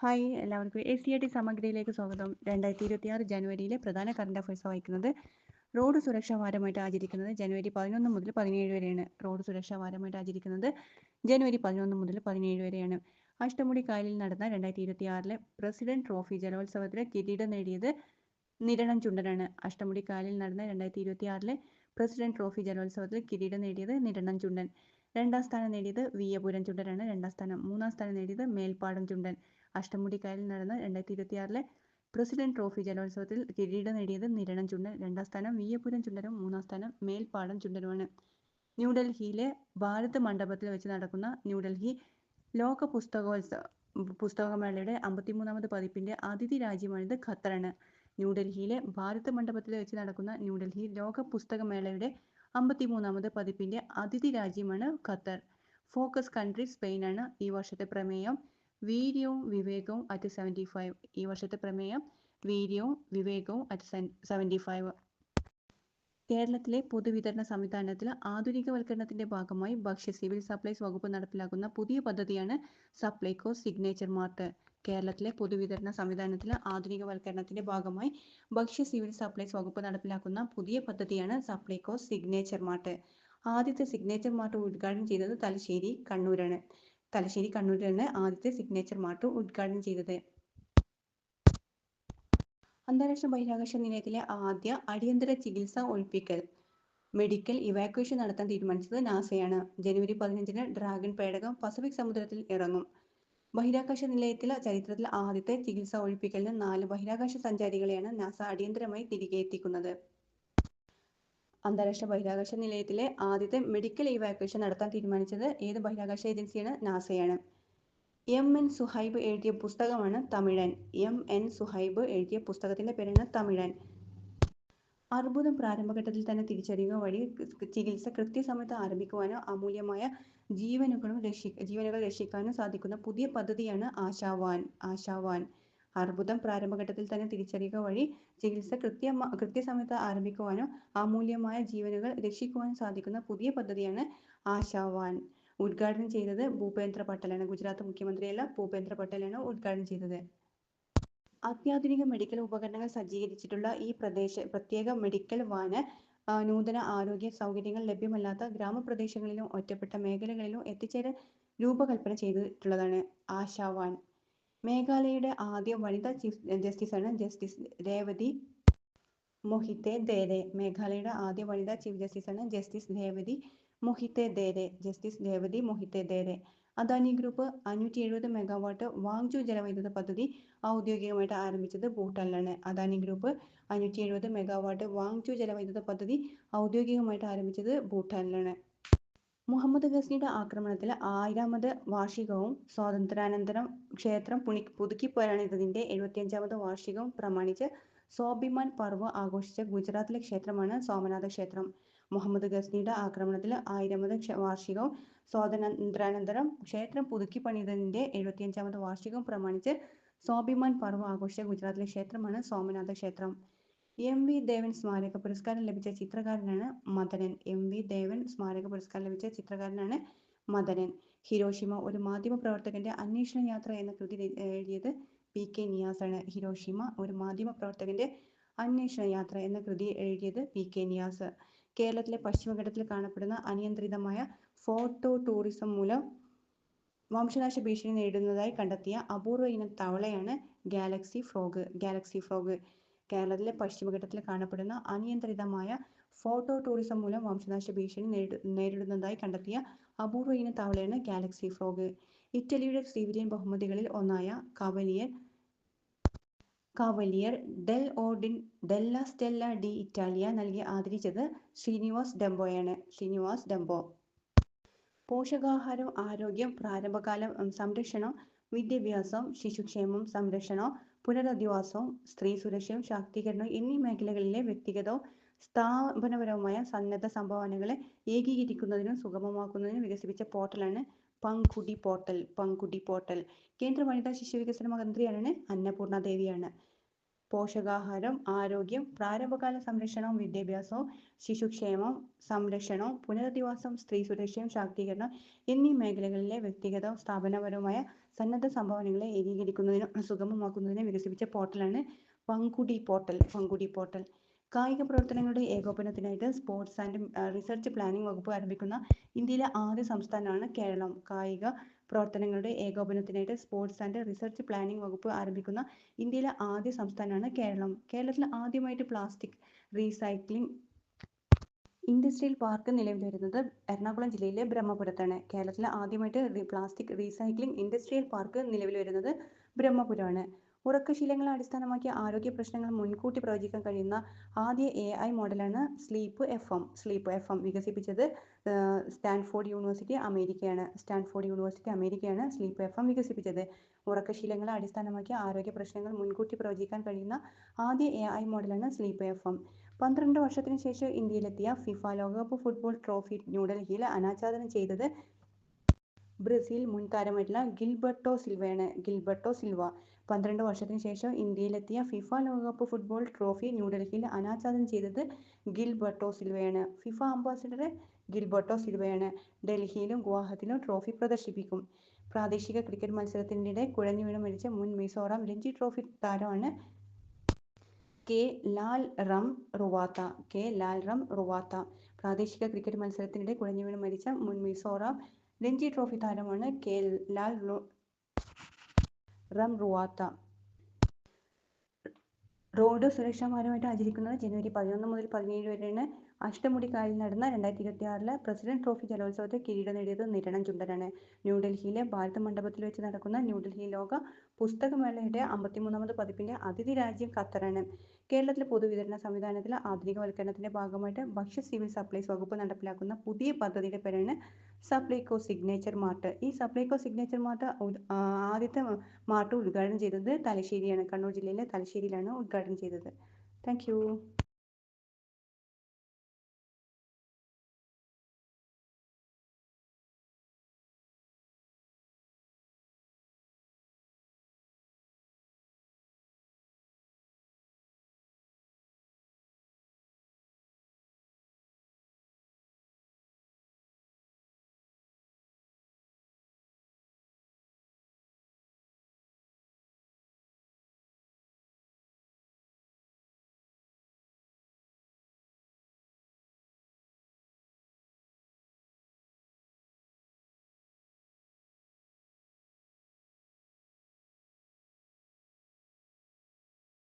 Hi എല്ലാവർക്കും ACIT സമഗ്രയിലേക്ക് സ്വാഗതം. 2026 ജനുവരിയിലെ പ്രധാന കറണ്ട് അഫയേഴ്സ് വായിക്കുന്നത്. റോഡ് സുരക്ഷാ വാരമായിട്ട് ആചരിക്കുന്നത് ജനുവരി 11 മുതൽ 17 വരെയാണ്. റോഡ് സുരക്ഷാ വാരമായിട്ട് ആചരിക്കുന്നത് ജനുവരി 11 മുതൽ 17 വരെയാണ്. അഷ്ടമുടി കായലിൽ നടന്ന 2026 പ്രസിഡന്റ് ട്രോഫി ജലോത്സവത്തിൽ കിരീടം നേടിയത് നിരണം ചുണ്ടനാണ്. അഷ്ടമുടി കായലിൽ നടന്ന 2026 പ്രസിഡന്റ് ട്രോഫി ജലോത്സവത്തിൽ കിരീടം നേടിയത് നിരണം ചുണ്ടൻ. രണ്ടാം സ്ഥാനം നേടിയത് വിയ്യപുരം ചുണ്ടനാണ്. രണ്ടാം സ്ഥാനം. മൂന്നാം സ്ഥാനം നേടിയത് മേൽപ്പാടം ചുണ്ടൻ. അഷ്ടമുടി കായലിൽ നടന്ന 2026 പ്രസിഡന്റ് ട്രോഫി ജലോത്സവത്തിൽ കിരീടം നേടിയത് നിരണം ചുണ്ടൻ. രണ്ടാം സ്ഥാനം വിയ്യപുരം ചുണ്ടനും മൂന്നാം സ്ഥാനം മേൽപ്പാടം ചുണ്ടനുമാണ്. ന്യൂഡൽഹിയിലെ ഭാരത് മണ്ഡപത്തിൽ വെച്ച് നടക്കുന്ന ന്യൂഡൽഹി ലോക പുസ്തകമേളയുടെ 53ാമത് പതിപ്പിന്റെ അതിഥി രാജ്യമാണിത് ഖത്തറാണ്. ന്യൂഡൽഹിയിലെ ഭാരത് മണ്ഡപത്തിൽ വെച്ച് നടക്കുന്ന ന്യൂഡൽഹി ലോക പുസ്തകമേളയുടെ 53ാമത് പതിപ്പിന്റെ അതിഥി രാജ്യമാണ് ഖത്തർ. Focus country സ്പെയിനാണ്. ഈ വർഷത്തെ പ്രമേയം വീര്യവും വിവേകവും അറ്റ് 75. ഈ വർഷത്തെ പ്രമേയം വീര്യവും വിവേകവും അറ്റ് 75. കേരളത്തിലെ പൊതുവിതരണ സംവിധാനത്തിൽ ആധുനികവൽക്കരണത്തിന്റെ ഭാഗമായി ഭക്ഷ്യ സിവിൽ സപ്ലൈസ് വകുപ്പ് നടപ്പിലാക്കുന്ന പുതിയ പദ്ധതിയാണ് സപ്ലൈകോ സിഗ്നേച്ചർ മാർട്ട്. കേരളത്തിലെ പൊതുവിതരണ സംവിധാനത്തിൽ ആധുനികവൽക്കരണത്തിന്റെ ഭാഗമായി ഭക്ഷ്യ സിവിൽ സപ്ലൈസ് വകുപ്പ് നടപ്പിലാക്കുന്ന പുതിയ പദ്ധതിയാണ് സപ്ലൈകോ സിഗ്നേച്ചർ മാർട്ട്. ആദ്യത്തെ സിഗ്നേച്ചർ മാർട്ട് ഉദ്ഘാടനം ചെയ്തത് തലശ്ശേരി കണ്ണൂരിലാണ് ആദ്യത്തെ സിഗ്നേച്ചർ മാർട്ട് ഉദ്ഘാടനം ചെയ്തത്. അന്താരാഷ്ട്ര ബഹിരാകാശ നിലയത്തിലെ ആദ്യ അടിയന്തര ചികിത്സ ഒഴിപ്പിക്കൽ മെഡിക്കൽ ഇവാക്വേഷൻ നടത്താൻ തീരുമാനിച്ചത് നാസയാണ്. ജനുവരി 15 ഡ്രാഗൺ പേടകം പസഫിക് സമുദ്രത്തിൽ ഇറങ്ങും. ബഹിരാകാശ നിലയത്തിലെ ചരിത്രത്തിൽ ആദ്യത്തെ ചികിത്സ ഒഴിപ്പിക്കലിന് 4 ബഹിരാകാശ സഞ്ചാരികളെയാണ് നാസ അടിയന്തരമായി തിരികെ എത്തിക്കുന്നത്. അന്താരാഷ്ട്ര ബഹിരാകാശ നിലയത്തിലെ ആദ്യത്തെ മെഡിക്കൽ ഇവാക്വേഷൻ നടത്താൻ തീരുമാനിച്ചത് ഏത് ബഹിരാകാശ ഏജൻസിയാണ്? നാസയാണ്. M.N. സുഹൈബ് എഴുതിയ പുസ്തകമാണ് തമിഴൻ. M.N. സുഹൈബ് എഴുതിയ പുസ്തകത്തിന്റെ പേരാണ് തമിഴൻ. അർബുദം പ്രാരംഭഘട്ടത്തിൽ തന്നെ തിരിച്ചറിയുക വഴി ചികിത്സ കൃത്യസമയത്ത് ആരംഭിക്കുവാനോ അമൂല്യമായ ജീവനുകൾ രക്ഷിക്കാനും സാധിക്കുന്ന പുതിയ പദ്ധതിയാണ് ആശാവാൻ. അർബുദം പ്രാരംഭഘട്ടത്തിൽ തന്നെ തിരിച്ചറിയുക വഴി ചികിത്സ കൃത്യസമയത്ത് ആരംഭിക്കുവാനോ അമൂല്യമായ ജീവനുകൾ രക്ഷിക്കുവാനും സാധിക്കുന്ന പുതിയ പദ്ധതിയാണ് ആശാവാൻ. ഉദ്ഘാടനം ചെയ്തത് ഭൂപേന്ദ്ര പട്ടേലാണ്. ഗുജറാത്ത് മുഖ്യമന്ത്രിയല്ല, ഭൂപേന്ദ്ര പട്ടേലാണ് ഉദ്ഘാടനം ചെയ്തത്. അത്യാധുനിക മെഡിക്കൽ ഉപകരണങ്ങൾ സജ്ജീകരിച്ചിട്ടുള്ള ഈ പ്രത്യേക മെഡിക്കൽ വാന് നൂതന ആരോഗ്യ സൗകര്യങ്ങൾ ലഭ്യമല്ലാത്ത ഗ്രാമപ്രദേശങ്ങളിലും ഒറ്റപ്പെട്ട മേഖലകളിലും എത്തിച്ചേരാൻ രൂപകൽപ്പന ചെയ്തിട്ടുള്ളതാണ് ആശാവാൻ. മേഘാലയയുടെ ആദ്യ വനിതാ ചീഫ് ജസ്റ്റിസാണ് ജസ്റ്റിസ് രേവതി മൊഹിത്തെ ദേരെ. മേഘാലയയുടെ ആദ്യ വനിതാ ചീഫ് ജസ്റ്റിസാണ് justice Revati Mohite Dere. Adani group 570 megawatt Wangchu ജലവൈദ്യുത പദ്ധതി ഔദ്യോഗികമായിട്ട് ആരംഭിച്ചത് ഭൂട്ടാനിലാണ്. അദാനി ഗ്രൂപ്പ് 570 മെഗാവാട്ട് വാങ്ജു ജലവൈദ്യുത പദ്ധതി ഔദ്യോഗികമായിട്ട് ആരംഭിച്ചത് ഭൂട്ടാനിലാണ്. മുഹമ്മദ് ഗസ്നിയുടെ ആക്രമണത്തിൽ 1000ാമത് വാർഷികവും സ്വാതന്ത്ര്യാനന്തരം ക്ഷേത്രം പുതുക്കിപ്പണിതതിന്റെ 75ാമത് വാർഷികവും പ്രമാണിച്ച് സ്വാഭിമാൻ പർവ് ആഘോഷിച്ച ഗുജറാത്തിലെ ക്ഷേത്രമാണ് സോമനാഥ ക്ഷേത്രം. മുഹമ്മദ് ഗസ്നിയുടെ ആക്രമണത്തിൽ 1000ാമത് വാർഷികവും സ്വാതന്ത്ര്യാനന്തരം ക്ഷേത്രം പുതുക്കിപ്പണിതതിന്റെ 75ാമത് വാർഷികവും പ്രമാണിച്ച് സ്വാഭിമാൻ പർവ് ആഘോഷിച്ച ഗുജറാത്തിലെ ക്ഷേത്രമാണ് സോമനാഥ ക്ഷേത്രം. M.V. ദേവൻ സ്മാരക പുരസ്കാരം ലഭിച്ച ചിത്രകാരനാണ് മദനൻ. M.V. ദേവൻ സ്മാരക പുരസ്കാരം ലഭിച്ച ചിത്രകാരനാണ് മദനൻ. ഹിരോഷിമ ഒരു മാധ്യമപ്രവർത്തകന്റെ അന്വേഷണ യാത്ര എന്ന കൃതി എഴുതിയത് P.K. നിയാസാണ്. ഹിരോഷിമ ഒരു മാധ്യമപ്രവർത്തകന്റെ അന്വേഷണ യാത്ര എന്ന കൃതി എഴുതിയത് P.K. നിയാസ്. കേരളത്തിലെ പശ്ചിമഘട്ടത്തിൽ കാണപ്പെടുന്ന അനിയന്ത്രിതമായ ഫോട്ടോ ടൂറിസം മൂലം വംശനാശ ഭീഷണി നേരിടുന്നതായി കണ്ടെത്തിയ അപൂർവ ഇനം തവളയാണ് ഗാലക്സി ഫ്രോഗ്. കേരളത്തിലെ പശ്ചിമഘട്ടത്തിൽ കാണപ്പെടുന്ന അനിയന്ത്രിതമായ ഫോട്ടോ ടൂറിസം മൂലം വംശനാശ ഭീഷണി നേരിടുന്നതായി കണ്ടെത്തിയ അപൂർവ ഇനം തവളയാണ് ഗാലക്സി ഫ്രോഗ്. ഇറ്റലിയുടെ സിവിലിയൻ ബഹുമതികളിൽ ഒന്നായ Cavaliere del Ordine della Stella di Italia നൽകി ആദരിച്ചത് ശ്രീനിവാസ് ഡംബോ. പോഷകാഹാരം, ആരോഗ്യം, പ്രാരംഭകാല സംരക്ഷണം, വിദ്യാഭ്യാസം, ശിശുക്ഷേമം, സംരക്ഷണം, പുനരധിവാസവും സ്ത്രീ സുരക്ഷയും ശാക്തീകരണവും എന്നീ മേഖലകളിലെ വ്യക്തിഗതവും സ്ഥാപനപരവുമായ സന്നദ്ധ സംഭാവനകളെ ഏകീകരിക്കുന്നതിനും സുഗമമാക്കുന്നതിനും വികസിപ്പിച്ച പോർട്ടലാണ് പങ്കുടി പോർട്ടൽ. കേന്ദ്ര വനിതാ ശിശു വികസന മന്ത്രിയാണ് അന്നപൂർണ ദേവിയാണ്. പോഷകാഹാരം, ആരോഗ്യം, പ്രാരംഭകാല സംരക്ഷണവും വിദ്യാഭ്യാസവും, ശിശുക്ഷേമം, സംരക്ഷണവും, പുനരധിവാസം, സ്ത്രീ സുരക്ഷയും ശാക്തീകരണം എന്നീ മേഖലകളിലെ വ്യക്തിഗതവും സ്ഥാപനപരവുമായ സന്നദ്ധ സംഭാവനകളെ ഏകീകരിക്കുന്നതിനും സുഗമമാക്കുന്നതിനും വികസിപ്പിച്ച പോർട്ടലാണ് പങ്കുടി പോർട്ടൽ. കായിക പ്രവർത്തനങ്ങളുടെ ഏകോപനത്തിനായിട്ട് സ്പോർട്സ് ആൻഡ് റിസർച്ച് പ്ലാനിംഗ് വകുപ്പ് ആരംഭിക്കുന്ന ഇന്ത്യയിലെ ആദ്യ സംസ്ഥാനമാണ് കേരളം. കായിക പ്രവർത്തനങ്ങളുടെ ഏകോപനത്തിനായിട്ട് സ്പോർട്സ് ആൻഡ് റിസർച്ച് പ്ലാനിംഗ് വകുപ്പ് ആരംഭിക്കുന്ന ഇന്ത്യയിലെ ആദ്യ സംസ്ഥാനമാണ് കേരളം. കേരളത്തിൽ ആദ്യമായിട്ട് പ്ലാസ്റ്റിക് റീസൈക്ലിംഗ് ഇൻഡസ്ട്രിയൽ പാർക്ക് നിലവിൽ വരുന്നത് എറണാകുളം ജില്ലയിലെ ബ്രഹ്മപുരത്താണ്. കേരളത്തിൽ ആദ്യമായിട്ട് പ്ലാസ്റ്റിക് റീസൈക്ലിംഗ് ഇൻഡസ്ട്രിയൽ പാർക്ക് നിലവിൽ വരുന്നത് ബ്രഹ്മപുരമാണ്. ഉറക്കശീലങ്ങളെ അടിസ്ഥാനമാക്കി ആരോഗ്യ പ്രശ്നങ്ങൾ മുൻകൂട്ടി പ്രവചിക്കാൻ കഴിയുന്ന ആദ്യ AI മോഡലാണ് സ്ലീപ്പ് എഫ് എം വികസിപ്പിച്ചത് സ്റ്റാൻഫോർഡ് യൂണിവേഴ്സിറ്റി അമേരിക്കയാണ് സ്ലീപ്പ് എഫ് എം വികസിപ്പിച്ചത്. ഉറക്കശീലങ്ങളെ അടിസ്ഥാനമാക്കി ആരോഗ്യ പ്രശ്നങ്ങൾ മുൻകൂട്ടി പ്രവചിക്കാൻ കഴിയുന്ന ആദ്യ AI മോഡലാണ് സ്ലീപ്പ് എഫ് എം. 12 വർഷത്തിന് ശേഷം ഇന്ത്യയിലെത്തിയ ഫിഫ ലോകകപ്പ് ഫുട്ബോൾ ട്രോഫി ന്യൂഡൽഹിയിൽ അനാച്ഛാദനം ചെയ്തത് ബ്രസീൽ മുൻ താരമായിട്ടുള്ള ഗിൽബർട്ടോ സിൽവ. 12 വർഷത്തിന് ശേഷം ഇന്ത്യയിലെത്തിയ ഫിഫ ലോകകപ്പ് ഫുട്ബോൾ ട്രോഫി ന്യൂഡൽഹിയിൽ അനാച്ഛാദനം ചെയ്തത് ഗിൽബർട്ടോ സിൽവയാണ്. ഫിഫ അംബാസിഡർ ഗിൽബർട്ടോ സിൽവയാണ്. ഡൽഹിയിലും ഗുവാഹത്തിയിലും ട്രോഫി പ്രദർശിപ്പിക്കും. പ്രാദേശിക ക്രിക്കറ്റ് മത്സരത്തിനിടെ കുഴഞ്ഞു വീണ് മരിച്ച മുൻ മിസോറാം രഞ്ജി ട്രോഫി താരമാണ് കെ ലാൽ റം റുവാത്ത. പ്രാദേശിക ക്രിക്കറ്റ് മത്സരത്തിനിടെ കുഴഞ്ഞു വീണ് മരിച്ച മുൻ മിസോറാം രഞ്ജി ട്രോഫി താരമാണ് കെ ലാൽ റം റുവാത്ത. റോഡ് സുരക്ഷാ വാരമായിട്ട് ആചരിക്കുന്നത് ജനുവരി 11 മുതൽ 17 വരെയാണ്. അഷ്ടമുടിക്കായലിൽ നടന്ന 2026 പ്രസിഡന്റ് ട്രോഫി ജലോത്സവത്തിൽ കിരീടം നേടിയത് നിരണം ചുണ്ടനാണ്. ന്യൂഡൽഹിയിലെ ഭാരത് മണ്ഡപത്തിൽ വെച്ച് നടക്കുന്ന ന്യൂഡൽഹി ലോക പുസ്തകമേളയുടെ 53ാമത് പതിപ്പിന്റെ അതിഥി രാജ്യം ഖത്തറാണ്. കേരളത്തിലെ പൊതുവിതരണ സംവിധാനത്തിലെ ആധുനികവൽക്കരണത്തിന്റെ ഭാഗമായിട്ട് ഭക്ഷ്യ സിവിൽ സപ്ലൈസ് വകുപ്പ് നടപ്പിലാക്കുന്ന പുതിയ പദ്ധതിയുടെ പേരാണ് സപ്ലൈകോ സിഗ്നേച്ചർ മാർട്ട്. ഈ സപ്ലൈകോ സിഗ്നേച്ചർ മാർട്ട് ആദ്യത്തെ മാർട്ട് ഉദ്ഘാടനം ചെയ്തത് തലശ്ശേരിയാണ്. കണ്ണൂർ ജില്ലയിലെ തലശ്ശേരിയിലാണ് ഉദ്ഘാടനം ചെയ്തത്. Thank you.